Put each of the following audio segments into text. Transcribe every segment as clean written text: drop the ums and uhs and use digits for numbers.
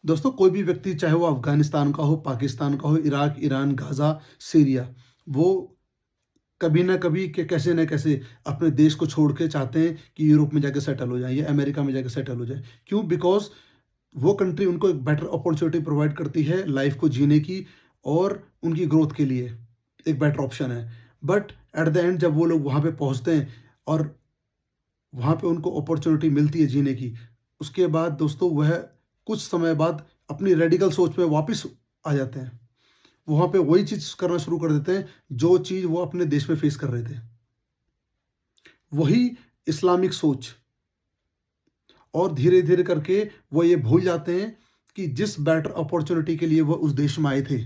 दोस्तों कोई भी व्यक्ति चाहे वो अफ़गानिस्तान का हो, पाकिस्तान का हो, इराक, ईरान, गाज़ा, सीरिया, वो कभी न कभी के कैसे न कैसे अपने देश को छोड़ के चाहते हैं कि यूरोप में जाके सेटल हो जाएँ या अमेरिका में जाके सेटल हो जाएँ। क्यों? बिकॉज़ वो कंट्री उनको एक बेटर अपॉर्च्युनिटी प्रोवाइड करती है लाइफ़ को जीने की और उनकी ग्रोथ के लिए एक बेटर ऑप्शन है। बट एट द एंड जब वो लोग वहाँ पे पहुँचते हैं और वहाँ पे उनको अपॉर्च्युनिटी मिलती है जीने की, उसके बाद दोस्तों वह कुछ समय बाद अपनी रेडिकल सोच में वापस आ जाते हैं। वहाँ पे वही चीज़ करना शुरू कर देते हैं, जो चीज़ वो अपने देश में फेस कर रहे थे। वही इस्लामिक सोच और धीरे-धीरे करके वो ये भूल जाते हैं कि जिस बेटर अपॉर्च्युनिटी के लिए वो उस देश में आए थे,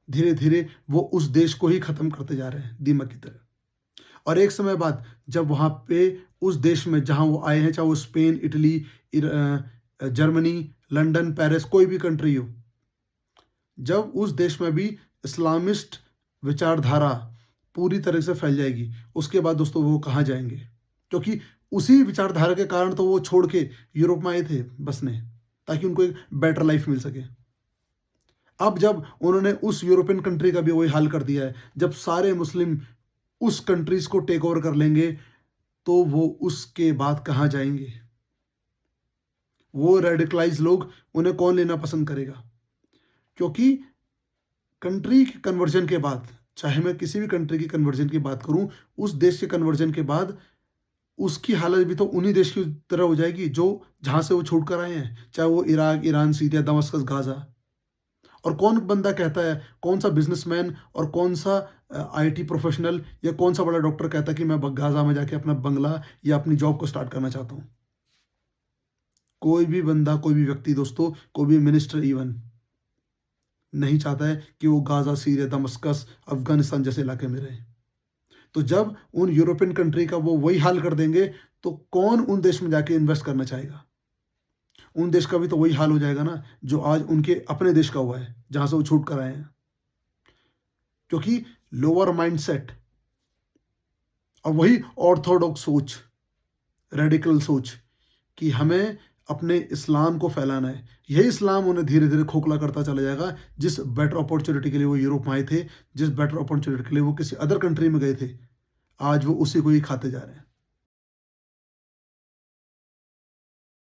धीरे-धीरे वो उस देश को ही ख़त्म करते जा रहे हैं, दीमक की तरह। और एक समय बाद जब वहाँ पे उस देश में जहाँ वो आए हैं, चाहे वो Spain, Italy, Germany, London, Paris कोई भी कंट्री हो, जब उस देश में भी इस्लामिस्ट विचारधारा पूरी तरह से फैल जाएगी, उसके बाद दोस्तों वो कहाँ जाएँगे? क्योंकि उसी विचारधारा के कारण तो वो छोड़ के यूरोप में आए थे बसने, ताकि उनको एक बेटर लाइफ़ मिल सके। अब जब उन्होंने उस यूरोपियन कंट्री का भी वही हाल कर दिया है, जब सारे मुस्लिम उस कंट्रीज़ को टेक ओवर कर लेंगे, तो वो उसके बाद कहाँ जाएँगे? वो रेडिकलाइज़ लोग उन्हें कौन लेना पसंद करेगा? क्योंकि कंट्री के कन्वर्जन के बाद, चाहे मैं किसी भी कंट्री की कन्वर्जन की बात करूँ, उस देश के कन्वर्जन के बाद उसकी हालत भी तो उन्हीं देश की तरह हो जाएगी जो जहाँ से वो छूट कर आए हैं, चाहे वो Iraq, Iran, Syria, Damascus, Gaza. और कौन बंदा कहता है, कौन-सा बिज़नेसमैन और कौन-सा आईटी प्रोफ़ेशनल या कौन-सा बड़ा डॉक्टर कहता है कि मैं ब गाज़ा में जाके अपना बंगला या अपनी जॉब को स्टार्ट करना चाहता हूँ। कोई भी बंदा, कोई भी व्यक्ति दोस्तों, कोई भी मिनिस्टर इवन नहीं चाहता है कि वो गाज़ा, सीरिया, दमस्कस, अफ़गानिस्तान जैसे इलाके में रहे। तो जब उन यूरोपियन कंट्री का वो वही हाल कर देंगे, तो कौन उन देश में जाके इन्वेस्ट करना चाहेगा? उन देश का भी तो वही हाल हो जाएगा ना, जो आज उनके अपने देश का हुआ है, जहाँ से वो छूट कर आए हैं। क्योंकि लोअर माइंडसेट और वही ऑर्थोडॉक्स सोच, रेडिकल सोच कि हमें अपने इस्लाम को फैलाना है। यही इस्लाम उन्हें धीरे-धीरे खोखला करता चला जाएगा, जिस बेटर अपॉर्च्युनिटी के लिए वो यूरोप में आए थे, जिस बेटर अपॉर्च्युनिटी के लिए वो किसी अदर कंट्री में गए थे, आज वो उसी को ही खाते जा रहे हैं।